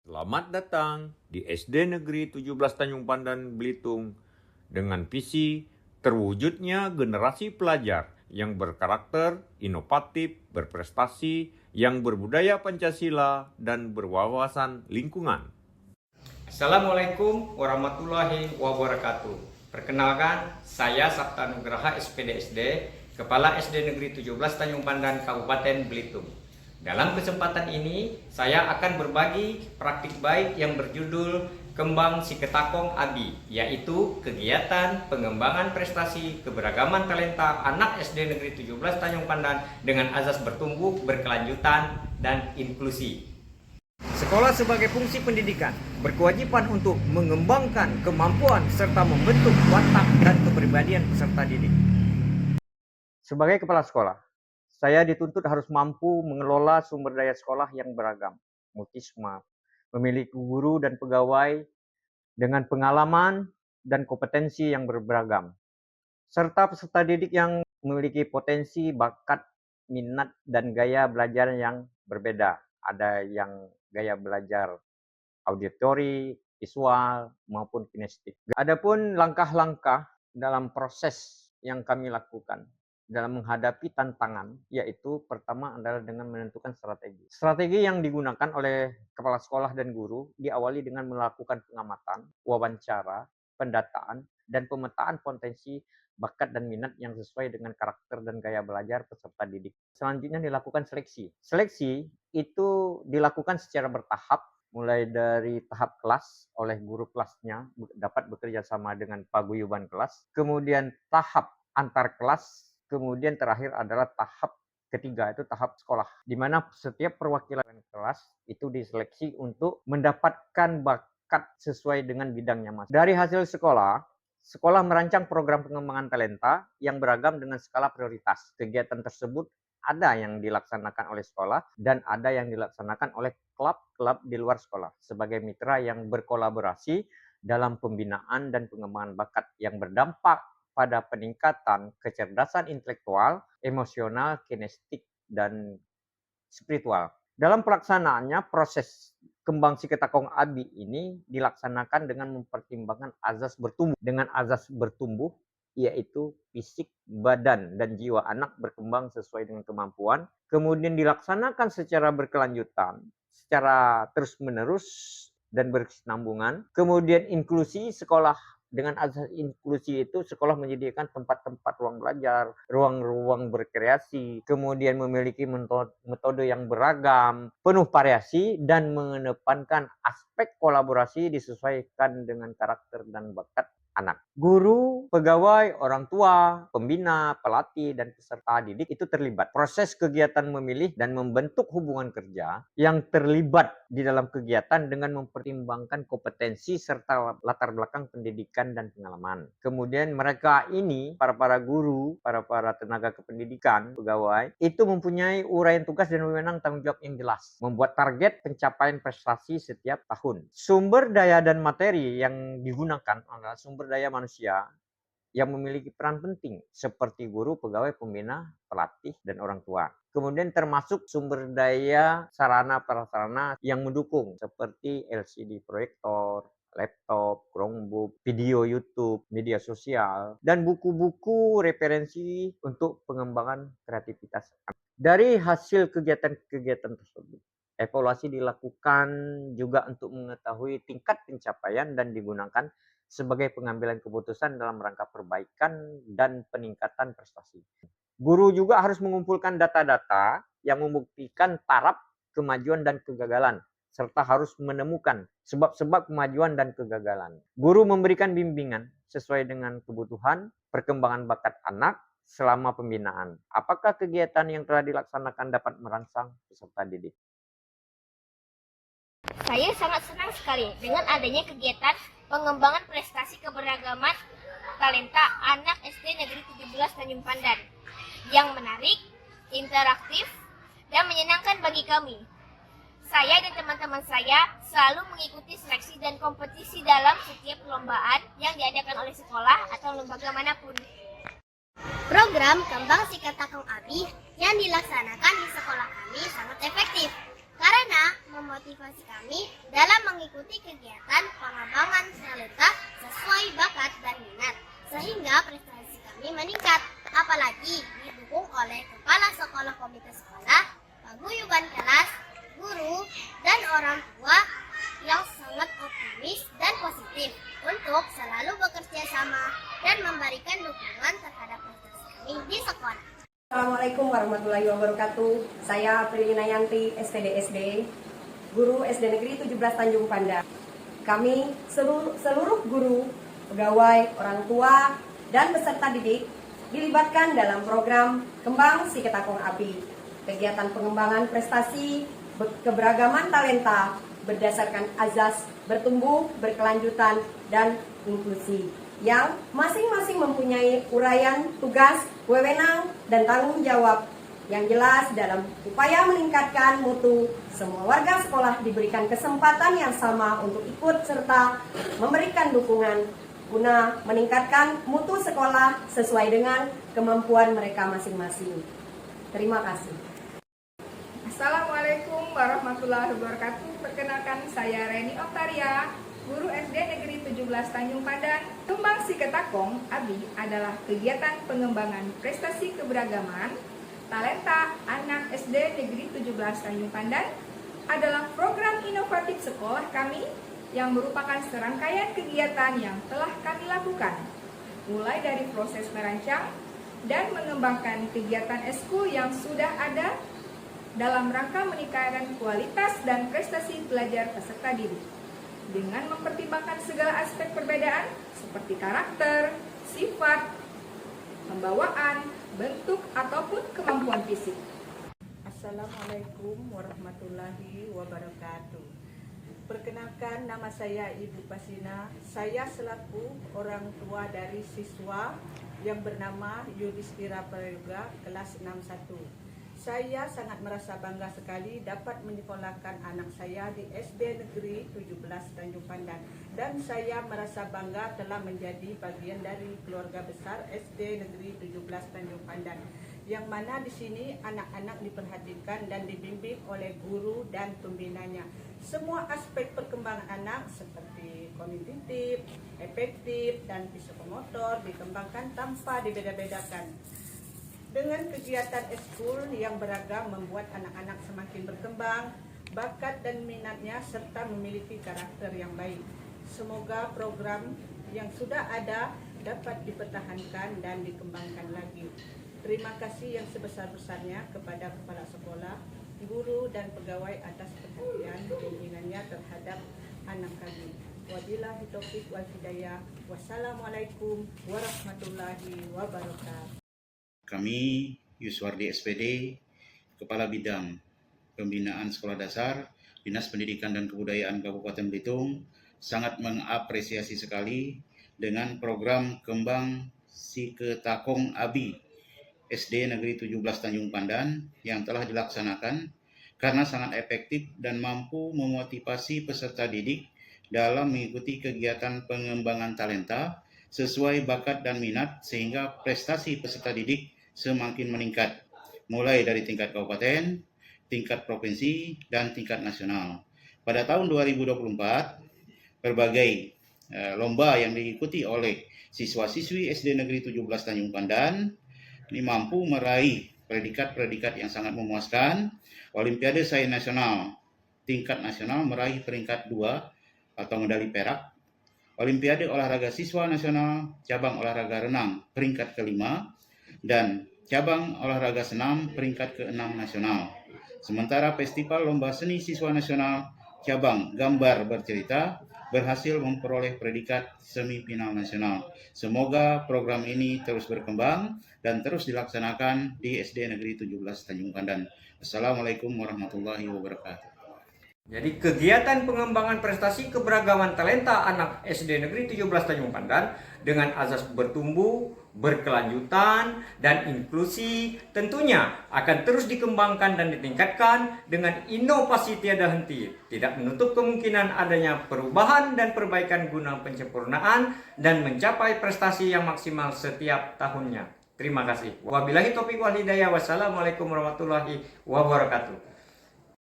Selamat datang di SD Negeri 17 Tanjung Pandan, Belitung dengan visi terwujudnya generasi pelajar yang berkarakter, inovatif, berprestasi, yang berbudaya Pancasila, dan berwawasan lingkungan. Assalamualaikum warahmatullahi wabarakatuh. Perkenalkan, saya Sabta Nugraha SPDSD, Kepala SD Negeri 17 Tanjung Pandan, Kabupaten Belitung. Dalam kesempatan ini, saya akan berbagi praktik baik yang berjudul Kembang Siketakong Abi, yaitu kegiatan pengembangan prestasi keberagaman talenta anak SD Negeri 17 Tanjung Pandan dengan azas bertumbuh, berkelanjutan, dan inklusi. Sekolah sebagai fungsi pendidikan berkewajiban untuk mengembangkan kemampuan serta membentuk watak dan kepribadian peserta didik. Sebagai kepala sekolah, saya dituntut harus mampu mengelola sumber daya sekolah yang beragam, multisma, memiliki guru dan pegawai dengan pengalaman dan kompetensi yang beragam, serta peserta didik yang memiliki potensi, bakat, minat, dan gaya belajar yang berbeda. Ada yang gaya belajar auditori, visual, maupun kinestetik. Adapun langkah-langkah dalam proses yang kami lakukan dalam menghadapi tantangan, yaitu pertama adalah dengan menentukan strategi. Strategi yang digunakan oleh kepala sekolah dan guru diawali dengan melakukan pengamatan, wawancara, pendataan, dan pemetaan potensi bakat dan minat yang sesuai dengan karakter dan gaya belajar peserta didik. Selanjutnya dilakukan seleksi. Seleksi itu dilakukan secara bertahap, mulai dari tahap kelas oleh guru kelasnya dapat bekerja sama dengan paguyuban kelas, kemudian tahap antar kelas, kemudian terakhir adalah tahap ketiga, itu tahap sekolah, di mana setiap perwakilan kelas itu diseleksi untuk mendapatkan bakat sesuai dengan bidangnya masing. Dari hasil sekolah, sekolah merancang program pengembangan talenta yang beragam dengan skala prioritas. Kegiatan tersebut ada yang dilaksanakan oleh sekolah dan ada yang dilaksanakan oleh klub-klub di luar sekolah sebagai mitra yang berkolaborasi dalam pembinaan dan pengembangan bakat yang berdampak pada peningkatan kecerdasan intelektual, emosional, kinestik, dan spiritual. Dalam pelaksanaannya, proses Kembang Siketakong Abi ini dilaksanakan dengan mempertimbangkan azas bertumbuh. Dengan azas bertumbuh, yaitu fisik, badan, dan jiwa anak berkembang sesuai dengan kemampuan. Kemudian dilaksanakan secara berkelanjutan, secara terus-menerus, dan berkesinambungan. Kemudian inklusi sekolah. Dengan azas inklusi itu, sekolah menyediakan tempat-tempat ruang belajar, ruang-ruang berkreasi, kemudian memiliki metode yang beragam, penuh variasi, dan mengedepankan aspek kolaborasi disesuaikan dengan karakter dan bakat anak. Guru, pegawai, orang tua, pembina, pelatih, dan peserta didik itu terlibat. Proses kegiatan memilih dan membentuk hubungan kerja yang terlibat di dalam kegiatan dengan mempertimbangkan kompetensi serta latar belakang pendidikan dan pengalaman. Kemudian mereka ini, para guru, para tenaga kependidikan, pegawai, itu mempunyai uraian tugas dan wewenang tanggung jawab yang jelas. Membuat target pencapaian prestasi setiap tahun. Sumber daya dan materi yang digunakan adalah sumber daya manusia yang memiliki peran penting seperti guru, pegawai, pembina, pelatih, dan orang tua. Kemudian termasuk sumber daya sarana prasarana yang mendukung seperti LCD proyektor, laptop, Chromebook, video YouTube, media sosial, dan buku-buku referensi untuk pengembangan kreativitas. Dari hasil kegiatan-kegiatan tersebut, evaluasi dilakukan juga untuk mengetahui tingkat pencapaian dan digunakan sebagai pengambilan keputusan dalam rangka perbaikan dan peningkatan prestasi. Guru juga harus mengumpulkan data-data yang membuktikan taraf kemajuan dan kegagalan, serta harus menemukan sebab-sebab kemajuan dan kegagalan. Guru memberikan bimbingan sesuai dengan kebutuhan perkembangan bakat anak selama pembinaan. Apakah kegiatan yang telah dilaksanakan dapat merangsang peserta didik? Saya sangat senang sekali dengan adanya kegiatan pengembangan prestasi keberagaman talenta anak SD Negeri 17 Tanjung Pandan yang menarik, interaktif, dan menyenangkan bagi kami. Saya dan teman-teman saya selalu mengikuti seleksi dan kompetisi dalam setiap perlombaan yang diadakan oleh sekolah atau lembaga manapun. Program Kembang Siketakong Abi yang dilaksanakan di sekolah kami sangat efektif karena memotivasi kami dalam mengikuti kegiatan pengembangan talenta sesuai bakat dan minat, sehingga prestasi kami meningkat. Apalagi didukung oleh kepala sekolah, komite sekolah, paguyuban kelas, guru, dan orang tua yang sangat optimis dan positif untuk selalu bekerja sama dan memberikan dukungan terhadap prestasi kami di sekolah. Assalamualaikum warahmatullahi wabarakatuh. Saya Prilina Yanti, SPDSD, Guru SD Negeri 17 Tanjung Pandan. Kami seluruh guru, pegawai, orang tua, dan peserta didik dilibatkan dalam program Kembang Si Ketakong Abi. Kegiatan pengembangan prestasi keberagaman talenta berdasarkan azas bertumbuh, berkelanjutan, dan inklusi, yang masing-masing mempunyai uraian tugas, wewenang, dan tanggung jawab yang jelas. Dalam upaya meningkatkan mutu, semua warga sekolah diberikan kesempatan yang sama untuk ikut serta memberikan dukungan guna meningkatkan mutu sekolah sesuai dengan kemampuan mereka masing-masing. Terima kasih. Assalamualaikum warahmatullahi wabarakatuh. Perkenalkan, saya Reni Oktaria, Guru SD Negeri 17 Tanjung Pandan. Kembang Si Ketakong Abi adalah kegiatan pengembangan prestasi keberagaman talenta anak SD Negeri 17 Tanjung Pandan. Adalah program inovatif sekolah kami yang merupakan serangkaian kegiatan yang telah kami lakukan, mulai dari proses merancang dan mengembangkan kegiatan eskul yang sudah ada dalam rangka meningkatkan kualitas dan prestasi pelajar peserta didik, dengan mempertimbangkan segala aspek perbedaan seperti karakter, sifat, pembawaan, bentuk, ataupun kemampuan fisik. Assalamualaikum warahmatullahi wabarakatuh. Perkenalkan, nama saya Ibu Pasina. Saya selaku orang tua dari siswa yang bernama Yudhistira Prayoga kelas 61. Saya sangat merasa bangga sekali dapat menyekolahkan anak saya di SD Negeri 17 Tanjung Pandan. Dan saya merasa bangga telah menjadi bagian dari keluarga besar SD Negeri 17 Tanjung Pandan, yang mana di sini anak-anak diperhatikan dan dibimbing oleh guru dan pembinanya. Semua aspek perkembangan anak seperti kognitif, efektif, dan psikomotor dikembangkan tanpa dibeda-bedakan. Dengan kegiatan eskul yang beragam membuat anak-anak semakin berkembang, bakat dan minatnya serta memiliki karakter yang baik. Semoga program yang sudah ada dapat dipertahankan dan dikembangkan lagi. Terima kasih yang sebesar-besarnya kepada kepala sekolah, guru, dan pegawai atas perhatian bimbingannya terhadap anak kami. Wabillahi taufiq wal hidayah. Wassalamualaikum warahmatullahi wabarakatuh. Kami, Yuswardi SPD, Kepala Bidang Pembinaan Sekolah Dasar, Dinas Pendidikan dan Kebudayaan Kabupaten Belitung, sangat mengapresiasi sekali dengan program Kembang Si Ketakong Abi SD Negeri 17 Tanjung Pandan yang telah dilaksanakan, karena sangat efektif dan mampu memotivasi peserta didik dalam mengikuti kegiatan pengembangan talenta sesuai bakat dan minat, sehingga prestasi peserta didik semakin meningkat, mulai dari tingkat kabupaten, tingkat provinsi, dan tingkat nasional. Pada tahun 2024, berbagai lomba yang diikuti oleh siswa-siswi SD Negeri 17 Tanjung Pandan ini mampu meraih predikat-predikat yang sangat memuaskan. Olimpiade Sains Nasional tingkat nasional meraih peringkat 2 atau medali perak. Olimpiade Olahraga Siswa Nasional cabang olahraga renang peringkat ke-5 dan cabang olahraga senam peringkat ke-6 nasional. Sementara Festival Lomba Seni Siswa Nasional cabang gambar bercerita berhasil memperoleh predikat semifinal nasional. Semoga program ini terus berkembang dan terus dilaksanakan di SD Negeri 17 Tanjung Pandan. Assalamualaikum warahmatullahi wabarakatuh. Jadi kegiatan pengembangan prestasi keberagaman talenta anak SD Negeri 17 Tanjung Pandan dengan azas bertumbuh, berkelanjutan, dan inklusi tentunya akan terus dikembangkan dan ditingkatkan dengan inovasi tiada henti, tidak menutup kemungkinan adanya perubahan dan perbaikan guna penyempurnaan dan mencapai prestasi yang maksimal setiap tahunnya. Terima kasih. Wabillahi taufiq wal hidayah. Wassalamualaikum warahmatullahi wabarakatuh.